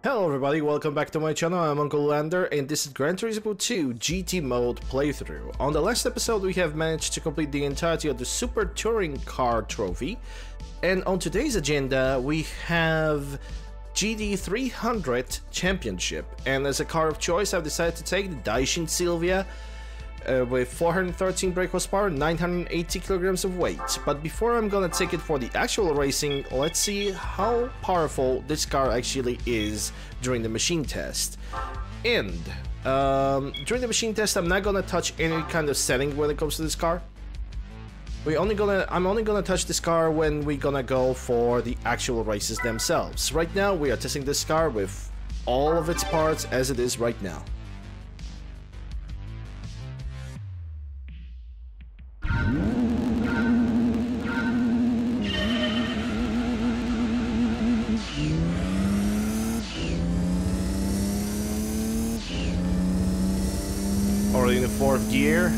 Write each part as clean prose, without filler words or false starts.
Hello everybody, welcome back to my channel. I'm UncleLander and this is Gran Turismo 2 GT mode playthrough. On the last episode we have managed to complete the entirety of the Super Touring Car trophy, and on today's agenda we have GT 300 Championship, and as a car of choice I've decided to take the Daishin Sylvia with 413 brake horsepower, 980 kilograms of weight. But before I'm gonna take it for the actual racing, let's see how powerful this car actually is during the machine test. And during the machine test I'm not gonna touch any kind of setting when it comes to this car. I'm only gonna touch this car when we're gonna go for the actual races themselves. Right now we are testing this car with all of its parts as it is right now. Already in the fourth gear.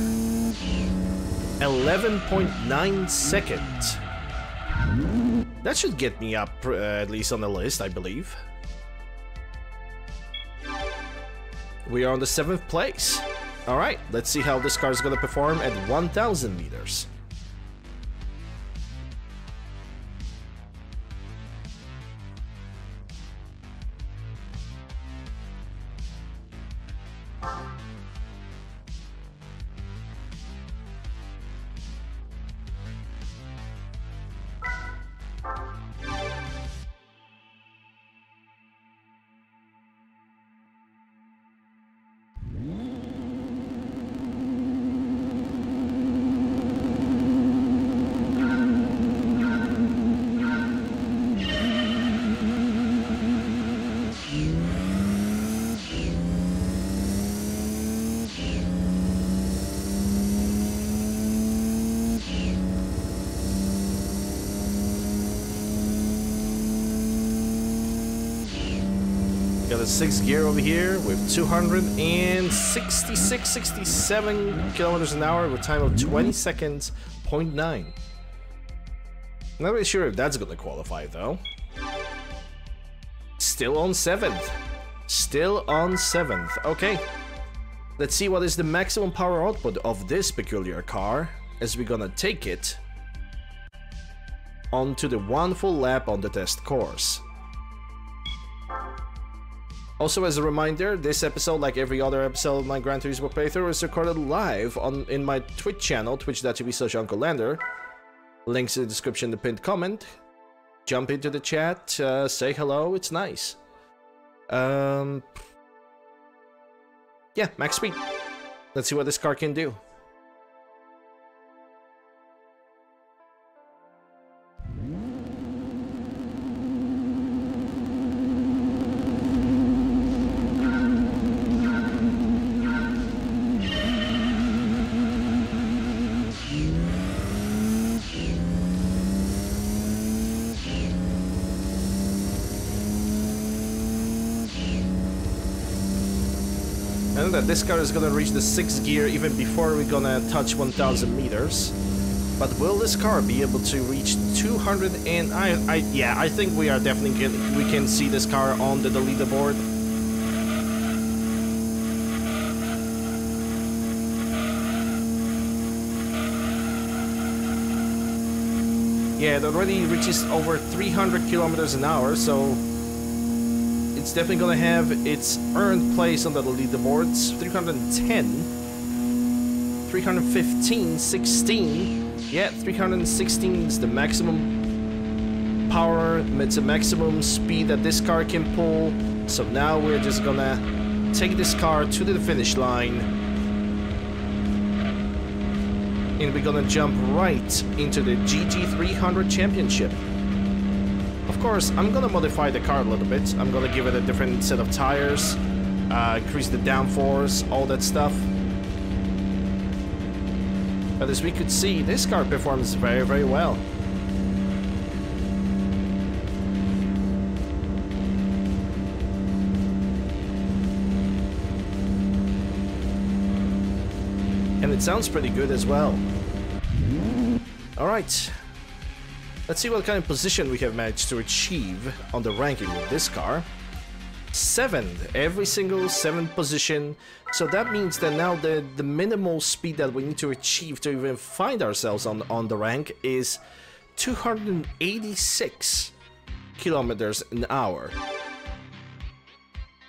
11.9 seconds. That should get me up at least on the list, I believe. We are on the 7th place. Alright, let's see how this car is going to perform at 1,000 meters. Got a 6th gear over here with 266-67 kilometers an hour with a time of 20 seconds, 0.9. Not really sure if that's gonna qualify though. Still on 7th. Still on 7th. Okay. Let's see what is the maximum power output of this peculiar car as we're gonna take it onto the 1 full lap on the test course. Also, as a reminder, this episode, like every other episode of my Gran Turismo playthrough, is recorded live in my Twitch channel, twitch.tv/UncleLander. Links in the description, the pinned comment. Jump into the chat, say hello, it's nice. Yeah, max speed. Let's see what this car can do. I know that this car is gonna reach the 6th gear even before we're gonna touch 1,000 meters. But will this car be able to reach 200 and I think we are definitely we can see this car on the leaderboard. Yeah, it already reaches over 300 kilometers an hour, so it's definitely gonna have its earned place on the leaderboards. 310, 315, 16. Yeah, 316 is the maximum power, it's a maximum speed that this car can pull. So now we're just gonna take this car to the finish line. And we're gonna jump right into the GT 300 Championship. Of course, I'm gonna modify the car a little bit. I'm gonna give it a different set of tires, increase the downforce, all that stuff. But as we could see, this car performs very, very well. And it sounds pretty good as well. Alright. Let's see what kind of position we have managed to achieve on the ranking with this car. 7th, every single 7th position. So that means that now the minimal speed that we need to achieve to even find ourselves on the rank is 286 kilometers an hour.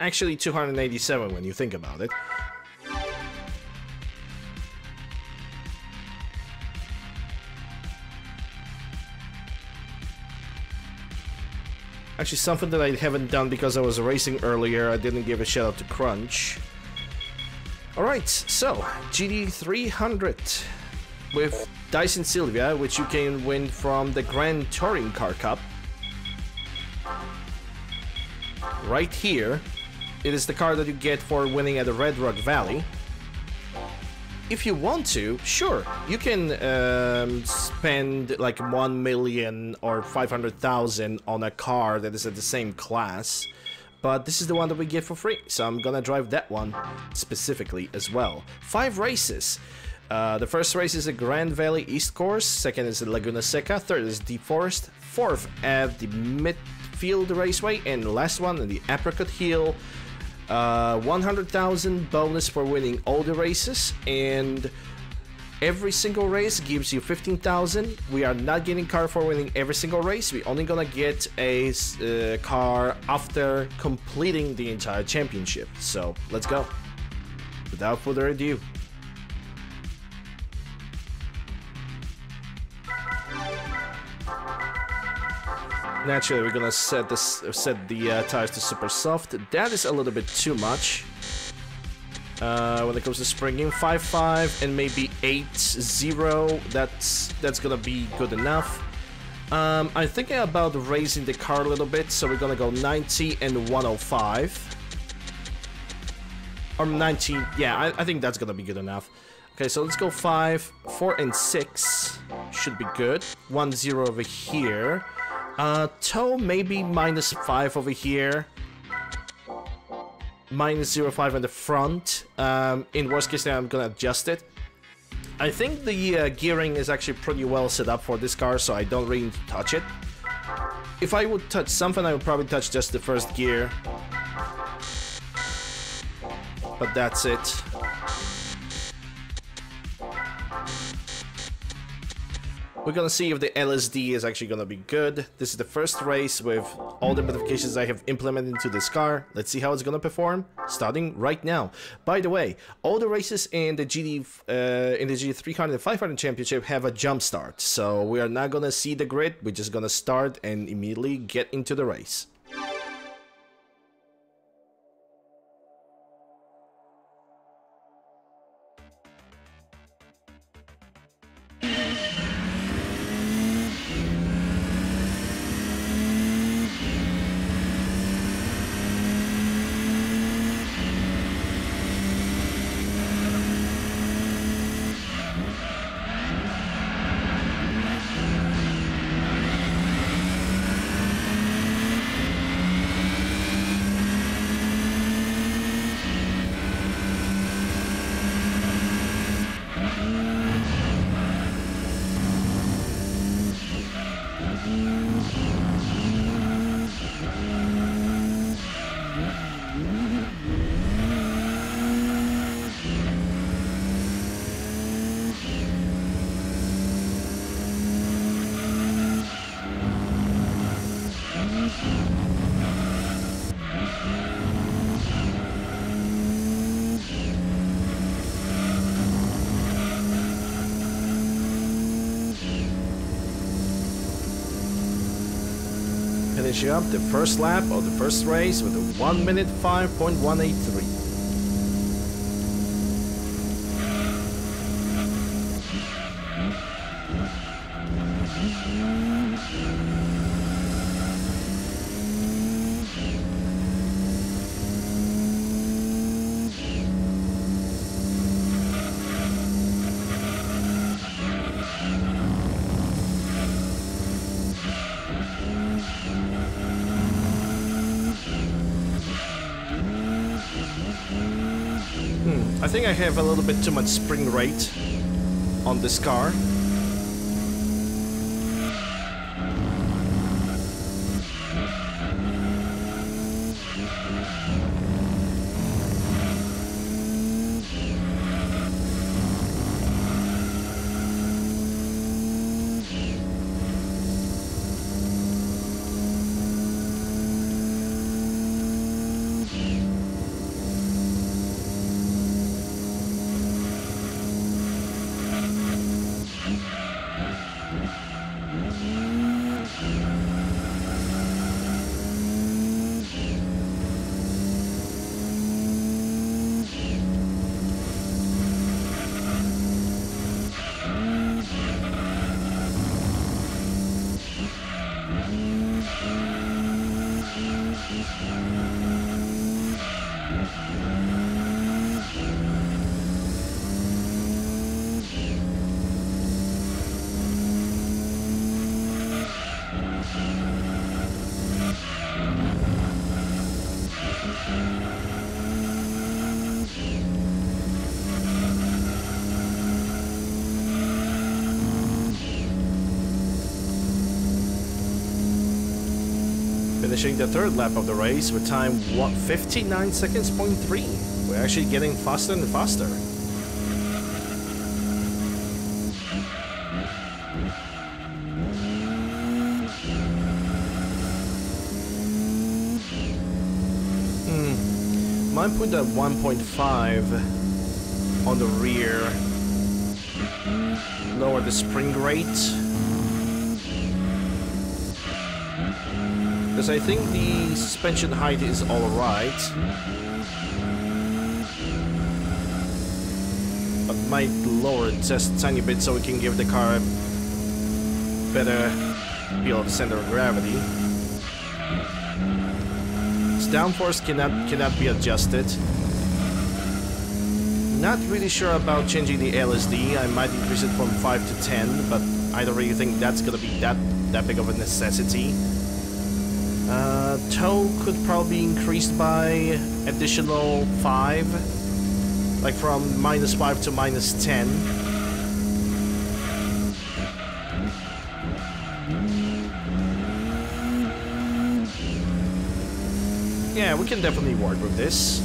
Actually 287 when you think about it. Actually, something that I haven't done because I was racing earlier, I didn't give a shout out to Crunch. Alright, so, GT300 with Dyson Sylvia, which you can win from the Gran Touring Car Cup. Right here, it is the car that you get for winning at the Red Rock Valley. If you want to, sure, you can spend like 1 million or 500,000 on a car that is at the same class, but this is the one that we get for free, so I'm gonna drive that one specifically as well. 5 races. The first race is the Grand Valley East Course, second is the Laguna Seca, third is Deep Forest, fourth at the Midfield Raceway, and the last one in the Apricot Hill. 100,000 bonus for winning all the races, and every single race gives you 15,000. We are not getting car for winning every single race. We only gonna get a car after completing the entire championship. So let's go. Without further ado. Naturally, we're gonna set the tires to super soft. That is a little bit too much. When it comes to springing, 5.5 and maybe 8.0. That's gonna be good enough. I'm thinking about raising the car a little bit, so we're gonna go 90 and 105. Or 90. Yeah, I think that's gonna be good enough. Okay, so let's go 5, 4, and 6. Should be good. 1.0 over here. Toe maybe -5 over here. -0.5 on the front. In worst case, I'm gonna adjust it. I think the gearing is actually pretty well set up for this car, so I don't really need to touch it. If I would touch something, I would probably touch just the first gear. But that's it. We're gonna see if the LSD is actually gonna be good. This is the first race with all the modifications I have implemented into this car. Let's see how it's gonna perform, starting right now. By the way, all the races in the GT300 and 500 Championship have a jump start, so we are not gonna see the grid. We're just gonna start and immediately get into the race. Finishing up the first lap of the first race with a 1 minute 5.183. I think I have a little bit too much spring rate on this car. Finishing the third lap of the race with time 59 seconds, point 3. We're actually getting faster and faster. Might put that 1.5 on the rear. Lower the spring rate. Because I think the suspension height is alright. But might lower it just a tiny bit so we can give the car a better feel of center of gravity. Its downforce cannot be adjusted. Not really sure about changing the LSD. I might increase it from 5 to 10, but I don't really think that's gonna be that big of a necessity. Tow could probably be increased by additional 5, like from -5 to -10. Yeah, we can definitely work with this.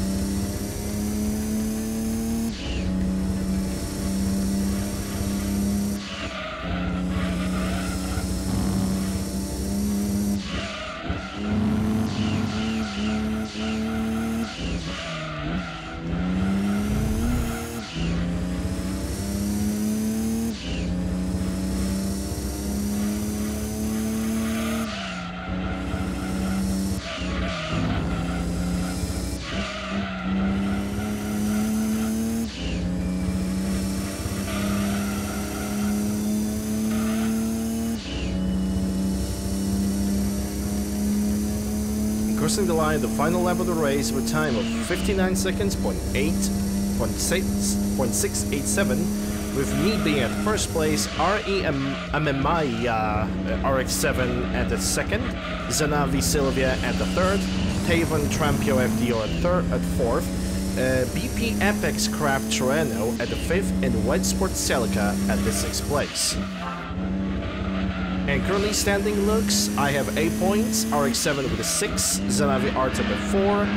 Crossing the line, the final lap of the race with time of 59 seconds, 0.687, with me being at first place, RE RX-7 at the second, Zanavi Silvia at the third, Tavon Trampio FDO at fourth, BP Apex Craft Toreno at the fifth, and Wedge Sport Celica at the sixth place. And currently standing looks, I have 8 points, RX-7 with a 6, Zanavi Artep at 4,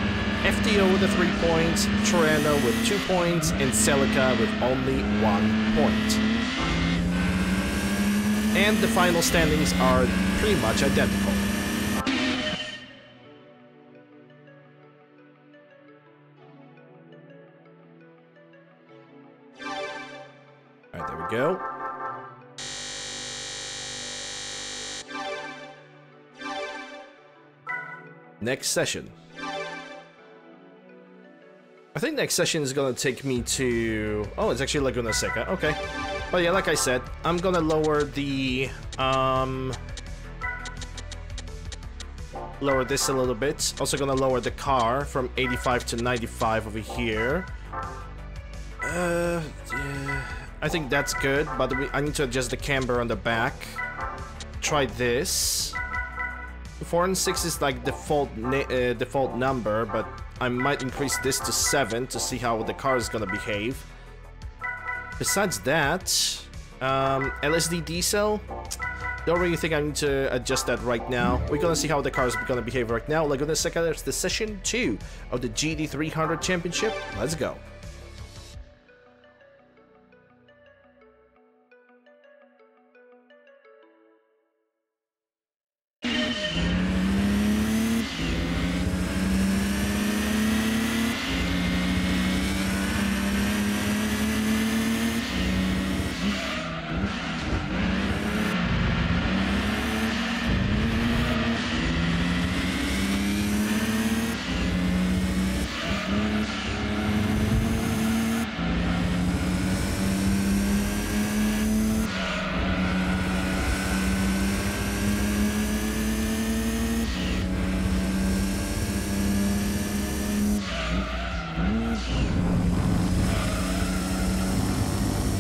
FDO with a 3 points, Torano with 2 points, and Celica with only 1 point. And the final standings are pretty much identical. Alright, there we go. Next session. I think next session is gonna take me to... Oh, it's actually Laguna Seca. Okay. But yeah, like I said, I'm gonna lower the... lower this a little bit. Also gonna lower the car from 85 to 95 over here. Yeah, I think that's good, but I need to adjust the camber on the back. Try this. 4 and 6 is like default number, but I might increase this to 7 to see how the car is gonna behave. Besides that, LSD diesel, Don't really think I need to adjust that right now. We're gonna see how the car is gonna behave right now. We're gonna check out the session 2 of the GT300 Championship. Let's go.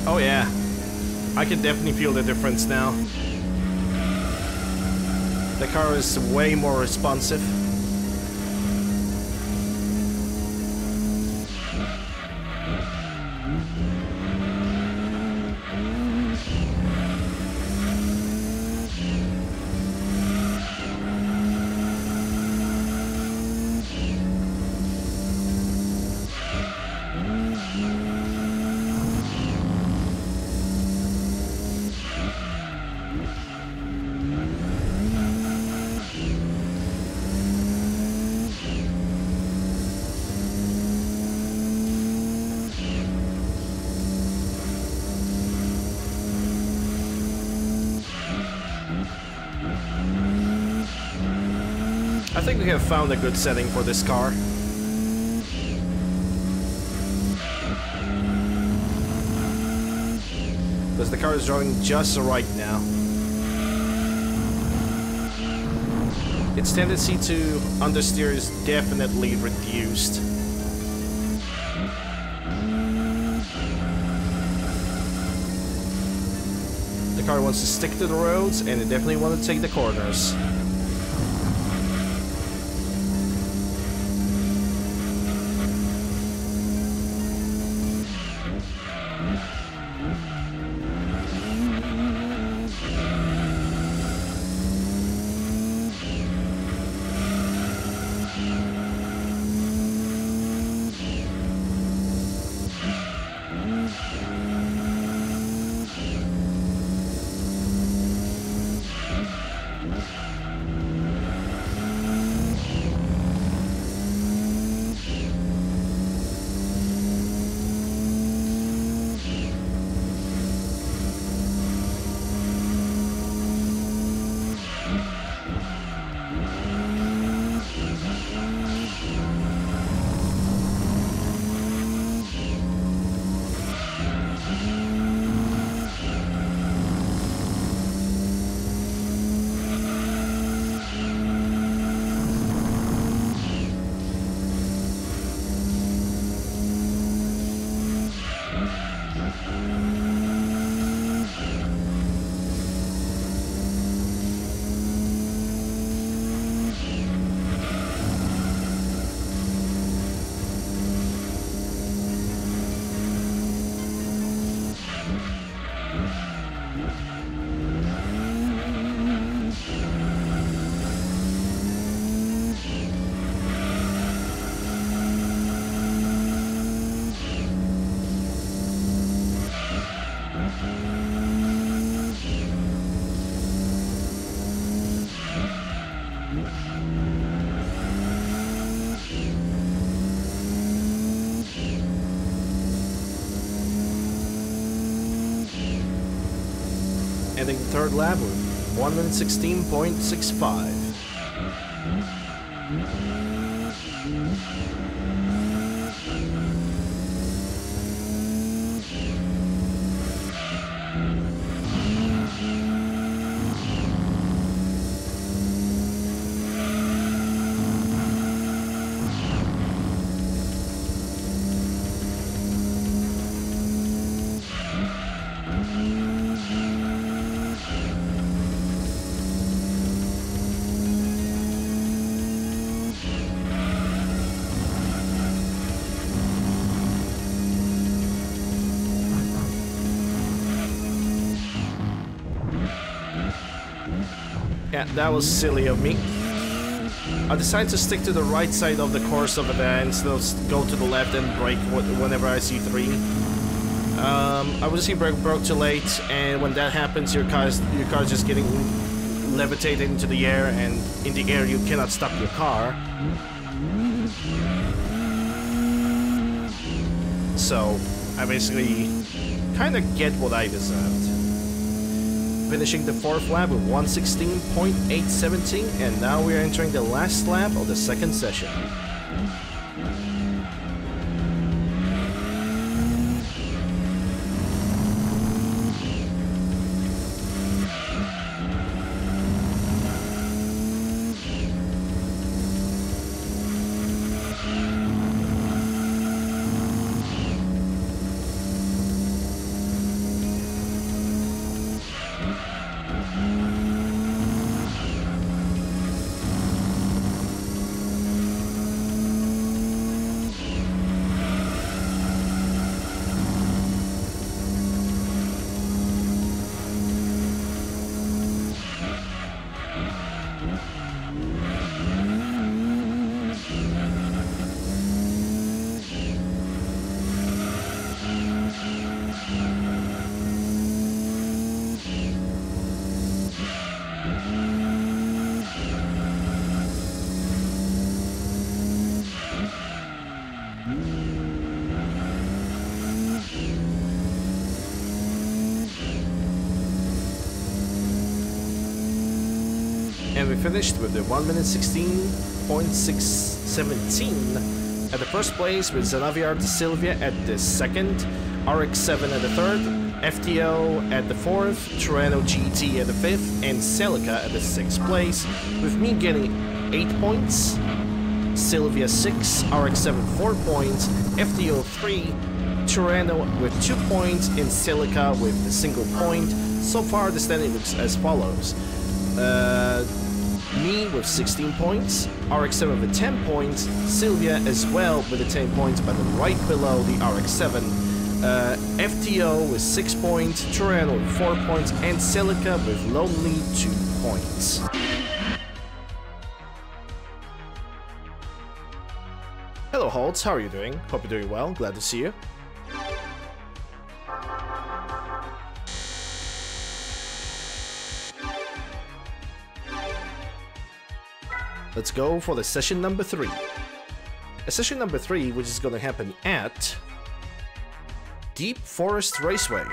Oh yeah, I can definitely feel the difference now. The car is way more responsive. I think we have found a good setting for this car. Because the car is driving just right now. Its tendency to understeer is definitely reduced. The car wants to stick to the roads and it definitely wants to take the corners. Ending the third lap with 1:16.65. Yeah, that was silly of me. I decided to stick to the right side of the course over there instead of go to the left and brake whenever I see 3. I would see broke too late, and when that happens, your car's just getting levitated into the air, and in the air you cannot stop your car. So I basically kind of get what I deserved. Finishing the 4th lap with 116.817, and now we are entering the last lap of the 2nd session. And we finished with the 1 minute 16.617 at the first place, with Xanaviar de Silvia at the 2nd, RX-7 at the 3rd, FTO at the 4th, Torano GT at the 5th, and Celica at the 6th place, with me getting 8 points, Silvia 6, RX-7 4 points, FTO 3, Torano with 2 points, and Celica with a single point. So far the standing looks as follows. Me with 16 points, RX-7 with 10 points, Silvia as well with the 10 points, but right below the RX-7. FTO with 6 points, Torano with 4 points, and Celica with lonely 2 points. Hello Holtz, how are you doing? Hope you're doing well, glad to see you. Let's go for the session number 3. Session number 3, which is going to happen at Deep Forest Raceway.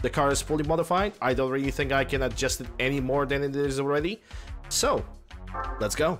The car is fully modified. I don't really think I can adjust it any more than it is already. So, let's go.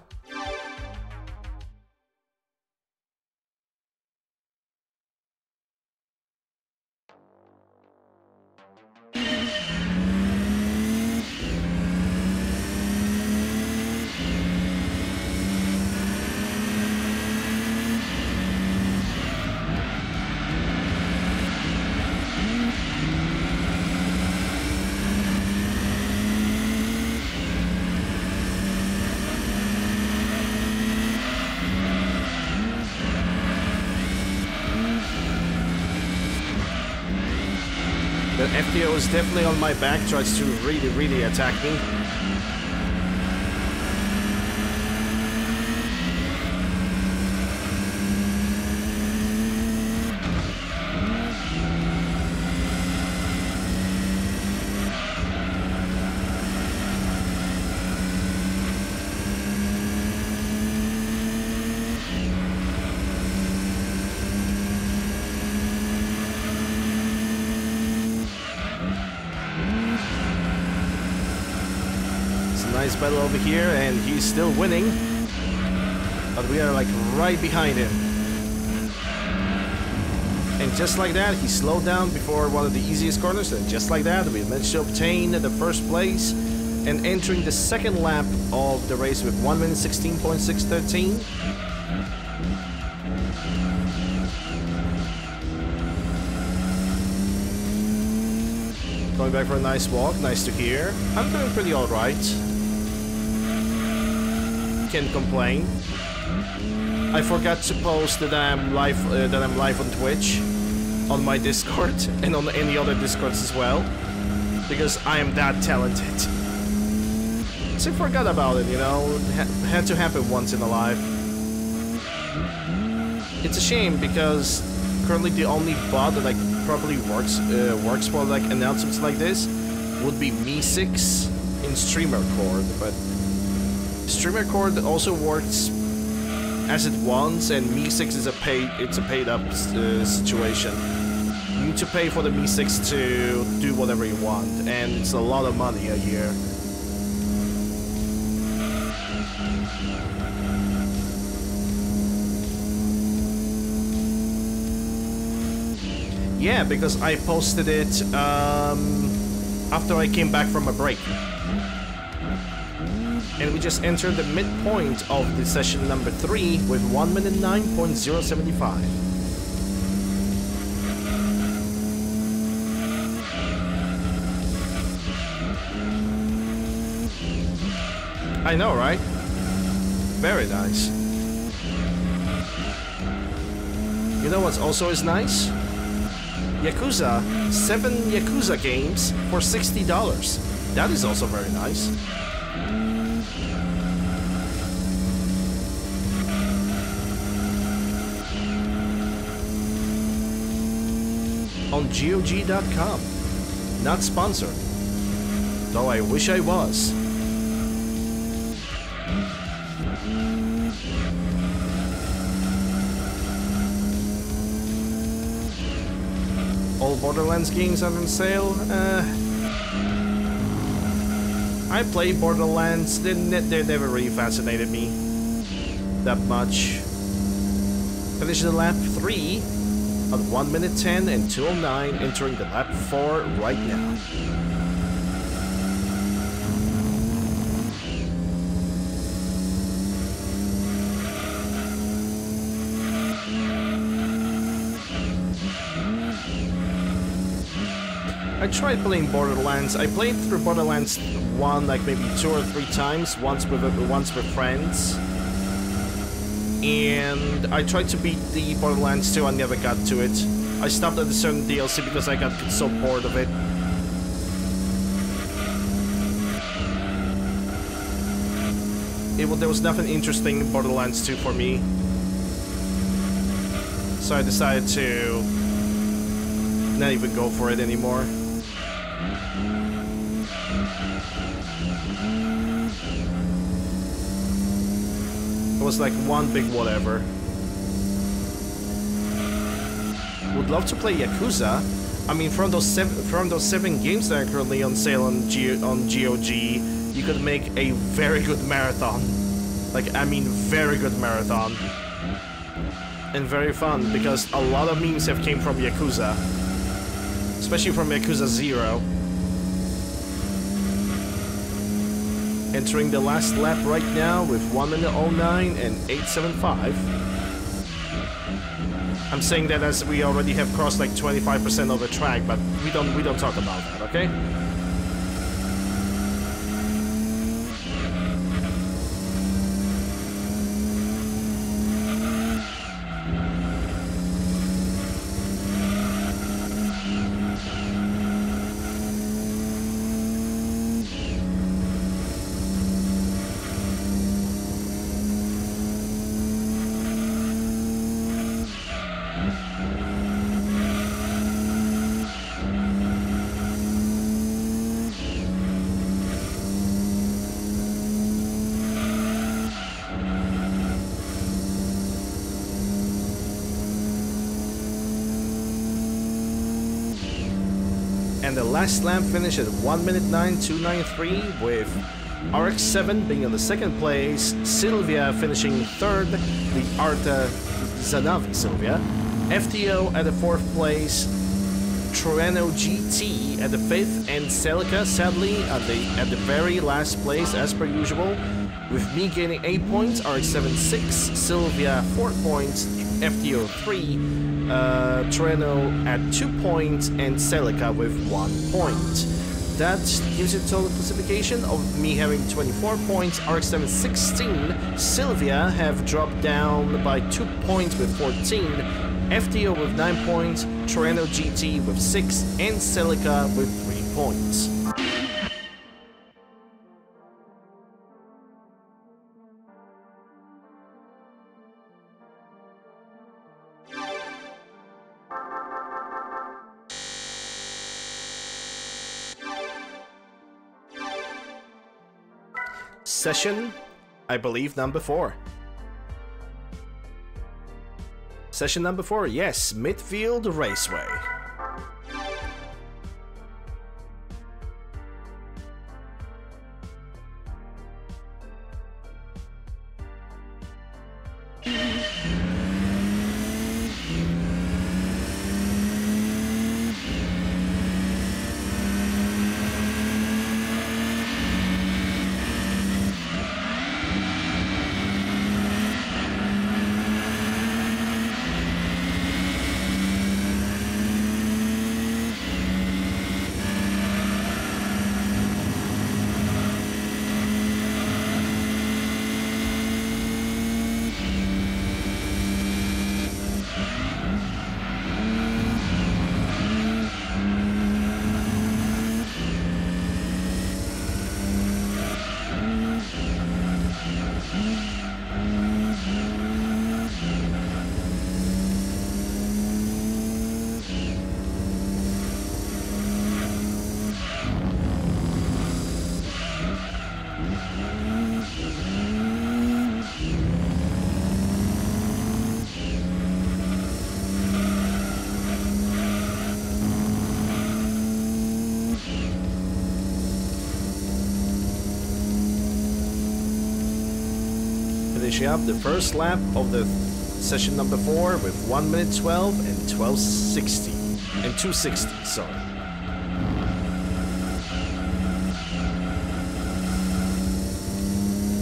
The FTO is definitely on my back, tries to really attack me. Nice battle over here, and he's still winning, but we are like right behind him. And just like that, he slowed down before one of the easiest corners, and just like that, we managed to obtain the first place and entering the second lap of the race with 1 minute 16.613. Going back for a nice walk, nice to hear. I'm doing pretty alright. Can't complain. I forgot to post that I'm live on Twitch, on my Discord, and on any other Discords as well, because I am that talented. So I forgot about it, you know, had to happen once in a life. It's a shame because currently the only bot that like properly works for like announcements like this would be Me6 in Streamer Cord, but Streamer Cord also works as it wants, and Me6 is a paid up situation. You need to pay for the Me6 to do whatever you want, and it's a lot of money a year. Yeah, because I posted it after I came back from a break. And we just entered the midpoint of the session number 3 with 1 minute 9.075. I know, right? Very nice. You know what's also is nice? Yakuza, 7 Yakuza games for $60. That is also very nice. On GOG.com. Not sponsored. Though I wish I was. All Borderlands games are on sale. I play Borderlands. They never really fascinated me that much. Finish the lap 3 at 1 minute 10 and 2:09, entering the lap 4 right now. I tried playing Borderlands. I played through Borderlands 1 like maybe 2 or 3 times, once with friends. And I tried to beat the Borderlands 2, I never got to it. I stopped at a certain DLC because I got so bored of it. There was nothing interesting in Borderlands 2 for me. So I decided to not even go for it anymore. It was like one big whatever. Would love to play Yakuza. I mean, from those 7 games that are currently on sale on GOG, you could make a very good marathon. Like, I mean, very good marathon. And very fun, because a lot of memes have came from Yakuza. Especially from Yakuza 0. Entering the last lap right now with 1 minute 09 and 8.75. I'm saying that as we already have crossed like 25% of the track, but we don't talk about that, okay? And the last lap finished at 1 minute 9.293 with RX-7 being in the second place, Sylvia finishing third, the Arta Zanavi Sylvia, FTO at the 4th place, Trueno GT at the 5th, and Celica sadly at the very last place as per usual, with me gaining 8 points, RX-7 6, Sylvia 4 points, FTO 3, Trueno at 2 points, and Celica with 1 point. That gives you a total classification of me having 24 points, RX-7 16, Sylvia have dropped down by 2 points with 14, FTO with 9 points, Trueno GT with 6, and Celica with 3 points. session, I believe, number 4. Session number 4, yes, Midfield Raceway. Finishing up the first lap of the session number 4 with 1 minute 12 and 1260 and 260, sorry.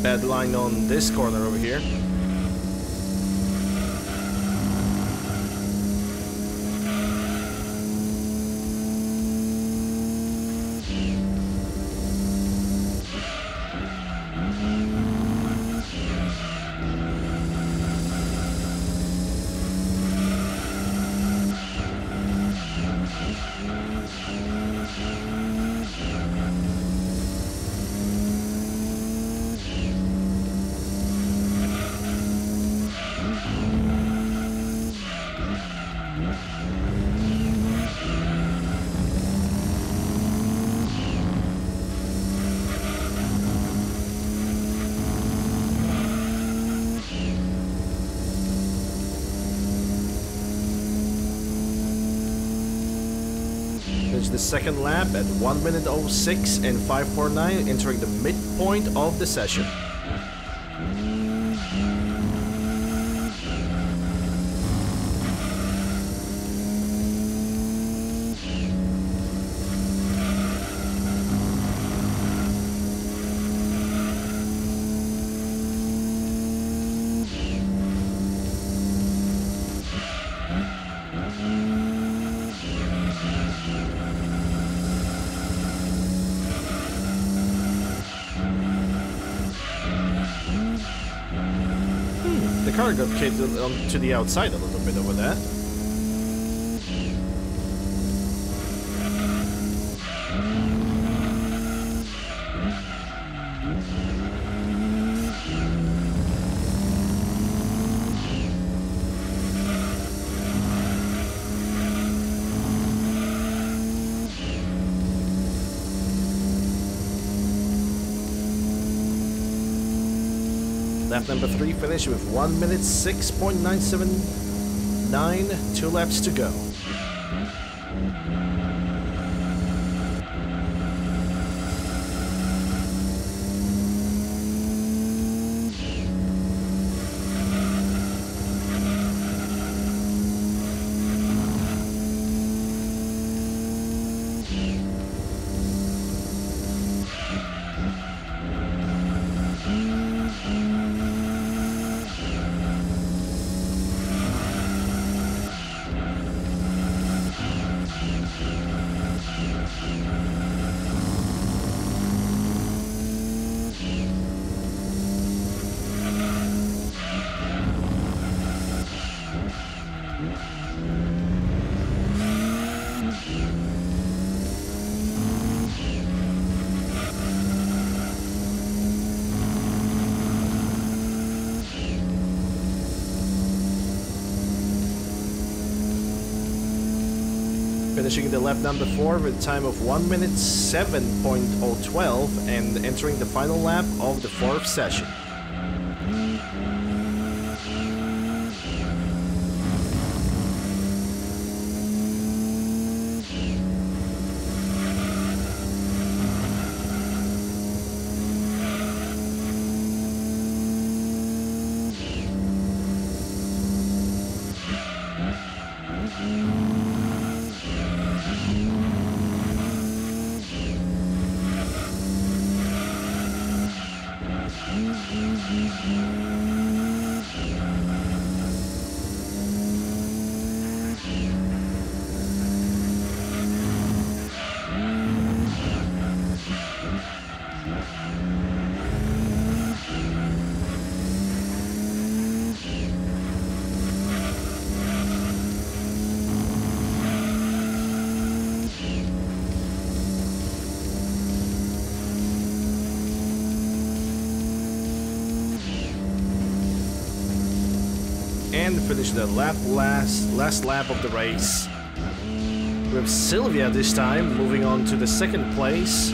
Bad line on this corner over here. The second lap at 1 minute 06 and 549, entering the midpoint of the session. The car got kicked to the outside a little bit over there. Lap number 3 finished with 1 minute 6.979, 2 laps to go. finishing the lap number 4 with a time of 1 minute 7.012 and entering the final lap of the 4th session. And finish the last lap of the race with Sylvia this time moving on to the 2nd place,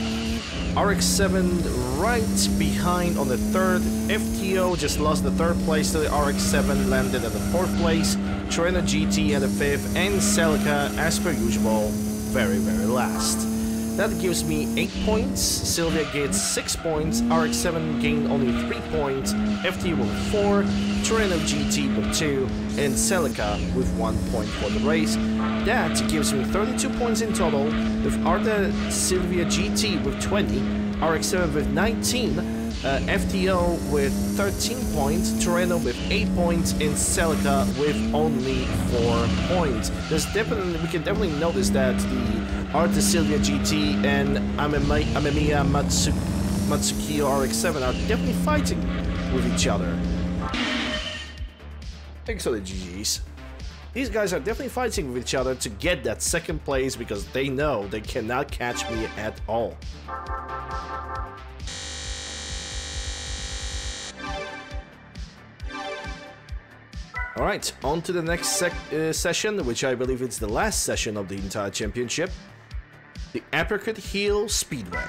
RX-7 right behind on the 3rd, FTO just lost the 3rd place to the RX-7, landed at the 4th place, Torino GT at the 5th, and Celica as per usual very last. That gives me 8 points, Sylvia gets 6 points, RX-7 gained only 3 points, FT with 4, Torino GT with 2, and Celica with 1 point for the race. That gives me 32 points in total, with Arda Sylvia GT with 20, RX-7 with 19, FTO with 13 points, Torino with 8 points, and Celica with only 4 points. We can definitely notice that the Arda Sylvia GT and Amemiya Matsukiyo RX-7 are definitely fighting with each other. Thanks for the GGs. These guys are definitely fighting with each other to get that 2nd place because they know they cannot catch me at all. Alright, on to the next session, which I believe is the last session of the entire championship. The Apricot Hill Speedway.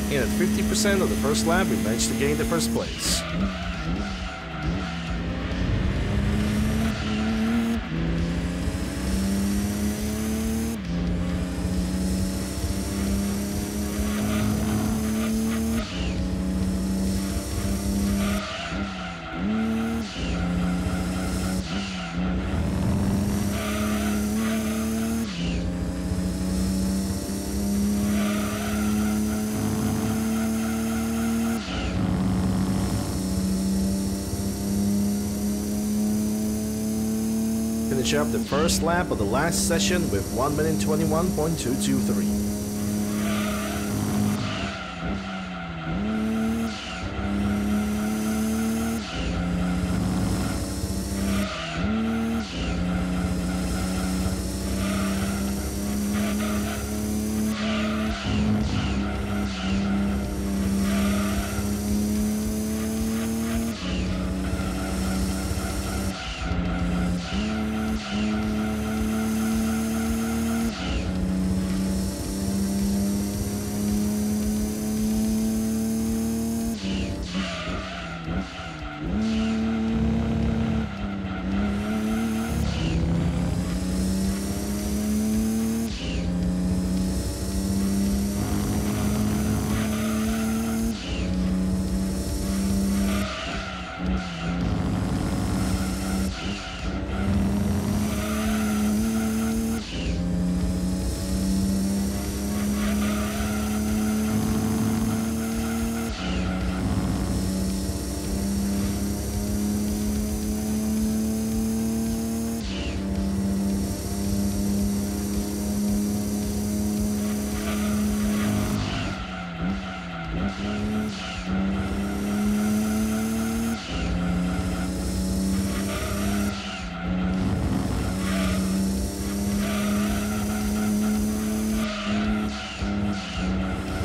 And at 50% of the first lap, we managed to gain the 1st place. Finish up the first lap of the last session with 1 minute 21.223.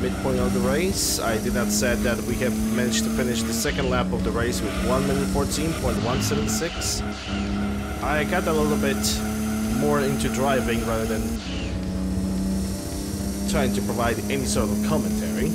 midpoint of the race. I did not say that we have managed to finish the second lap of the race with 1 minute 14.176. I got a little bit more into driving rather than trying to provide any sort of commentary.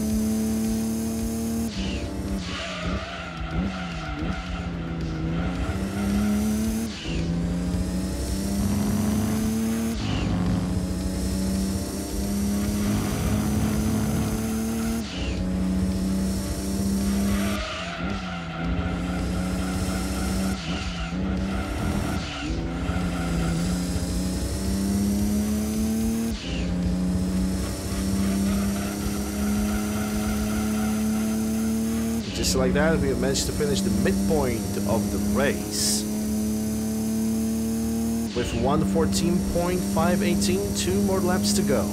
Just like that, we have managed to finish the midpoint of the race with 1:14.518, 2 more laps to go.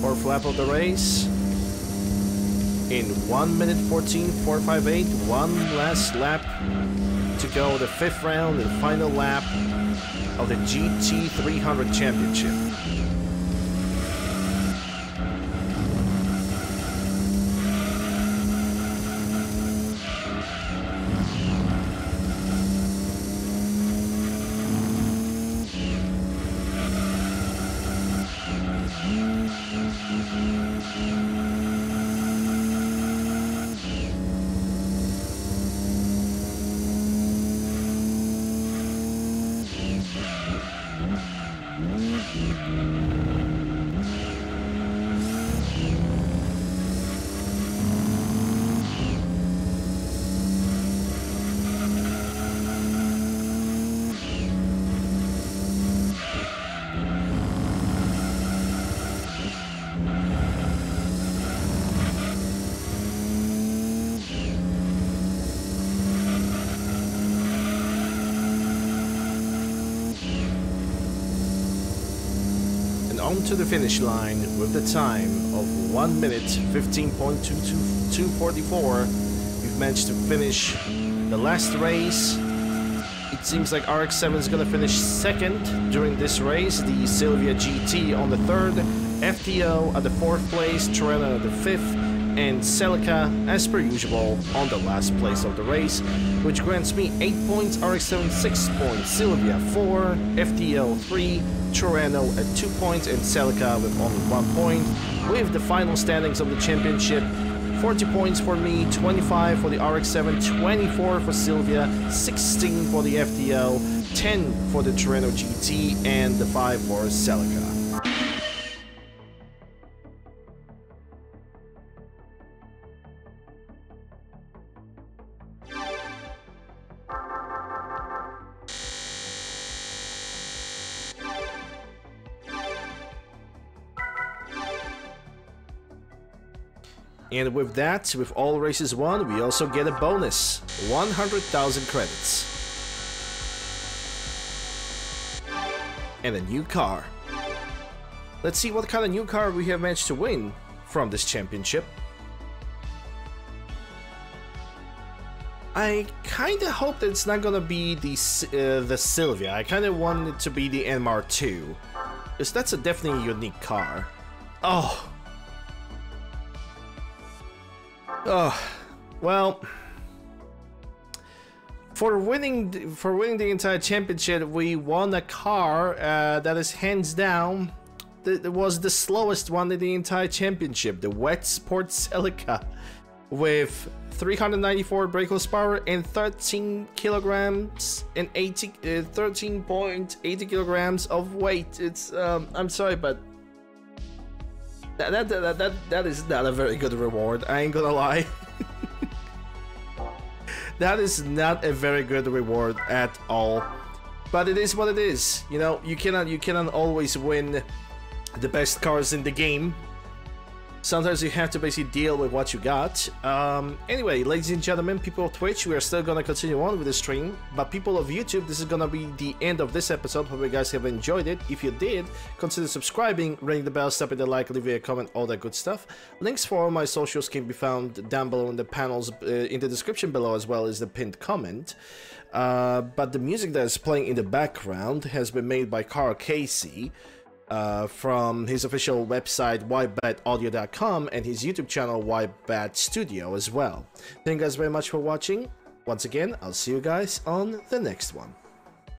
Fourth lap of the race in 1 minute 14.458. One last lap to go, the fifth round and final lap of the GT300 Championship. On to the finish line with the time of 1 minute 15.22244. We've managed to finish the last race. It seems like RX-7 is going to finish second during this race, the Silvia GT on the third, FTO at the fourth place, Torino at the fifth, and Celica, as per usual, on the last place of the race, which grants me 8 points, RX-7 6 points, Silvia 4, FTO 3, Torino at 2 points, and Celica with only 1 point. With the final standings of the championship, 40 points for me, 25 for the RX-7, 24 for Silvia, 16 for the FTO, 10 for the Torino GT, and the 5 for Celica. And with that, with all races won, we also get a bonus, 100,000 credits. And a new car. Let's see what kind of new car we have managed to win from this championship. I kinda hope that it's not gonna be the Silvia. I kinda want it to be the NMR2, because that's a definitely unique car. Oh. Oh, well, For winning the entire championship, we won a car that is hands down was the slowest one in the entire championship, the Wet Sports Celica, with 394 brake horsepower and 13 kilograms and 13.80 kilograms of weight. It's I'm sorry, but that is not a very good reward. I ain't gonna lie. That is not a very good reward at all. But it is what it is. You know, you cannot always win the best cars in the game. Sometimes you have to basically deal with what you got. Anyway, ladies and gentlemen, people of Twitch, we are still gonna continue on with the stream. But people of YouTube, this is gonna be the end of this episode. Hope you guys have enjoyed it. If you did, consider subscribing, ring the bell, step in the like, leave a comment, all that good stuff. Links for all my socials can be found down below in the panels, in the description below, as well as the pinned comment. But the music that is playing in the background has been made by Carl Casey. From his official website whybataudio.com and his YouTube channel Whybat Studio as well. Thank you guys very much for watching. Once again, I'll see you guys on the next one.